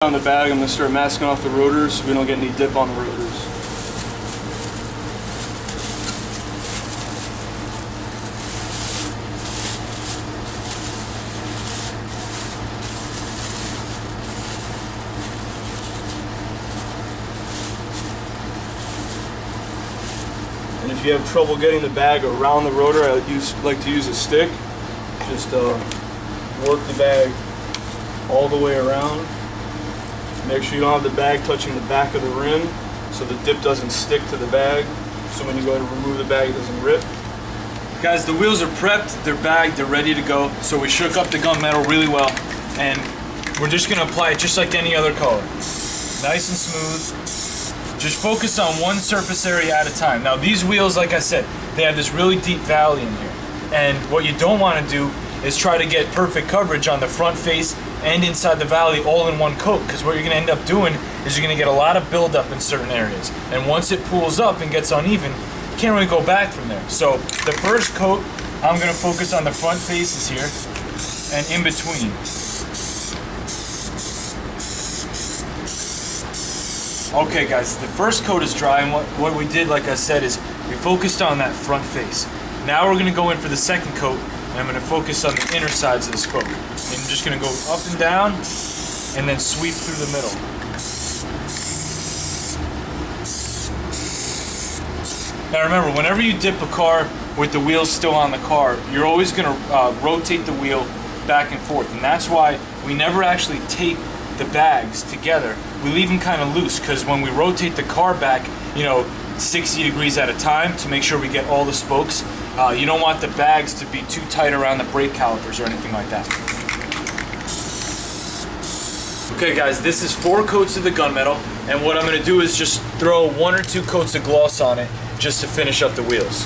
On the bag, I'm going to start masking off the rotors so we don't get any dip on the rotors. And if you have trouble getting the bag around the rotor, I like to use a stick. Just work the bag all the way around. Make sure you don't have the bag touching the back of the rim so the dip doesn't stick to the bag. So when you go to remove the bag, it doesn't rip. Guys, the wheels are prepped, they're bagged, they're ready to go. So we shook up the gunmetal really well, and we're just gonna apply it just like any other color. Nice and smooth. Just focus on one surface area at a time. Now these wheels, like I said, they have this really deep valley in here. And what you don't want to do is try to get perfect coverage on the front face and inside the valley all in one coat, because what you're going to end up doing is you're going to get a lot of buildup in certain areas. And once it pools up and gets uneven, you can't really go back from there. So the first coat, I'm going to focus on the front faces here and in between. Okay guys, the first coat is dry, and what we did, like I said, is we focused on that front face. Now we're going to go in for the second coat, and I'm going to focus on the inner sides of the spoke. And I'm just going to go up and down, and then sweep through the middle. Now remember, whenever you dip a car with the wheels still on the car, you're always going to rotate the wheel back and forth. And that's why we never actually tape the bags together. We leave them kind of loose, because when we rotate the car back, 60 degrees at a time to make sure we get all the spokes, you don't want the bags to be too tight around the brake calipers or anything like that. Okay guys, this is 4 coats of the gunmetal, and what I'm going to do is just throw 1 or 2 coats of gloss on it just to finish up the wheels.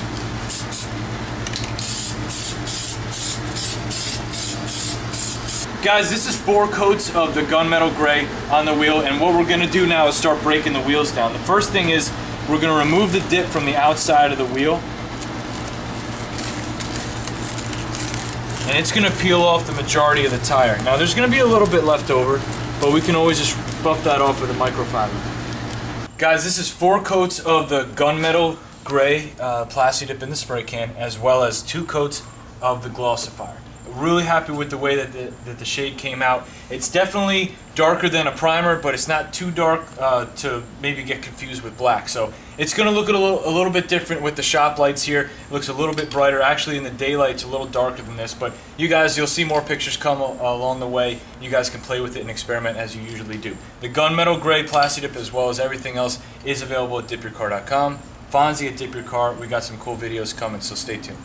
Guys, this is 4 coats of the gunmetal gray on the wheel, and what we're going to do now is start breaking the wheels down. The first thing is we're going to remove the dip from the outside of the wheel, and it's going to peel off the majority of the tire. Now there's going to be a little bit left over, but we can always just buff that off with a microfiber. Guys, this is 4 coats of the gunmetal gray Plasti Dip in the spray can, as well as 2 coats of the glossifier. Really happy with the way that the shade came out. It's definitely darker than a primer, but it's not too dark to maybe get confused with black. So it's going to look a little bit different with the shop lights here. It looks a little bit brighter. Actually, in the daylight, it's a little darker than this. But you guys, you'll see more pictures come along the way. You guys can play with it and experiment as you usually do. The gunmetal gray Plasti Dip, as well as everything else, is available at dipyourcar.com. Fonzie at Dip Your Car. We got some cool videos coming, so stay tuned.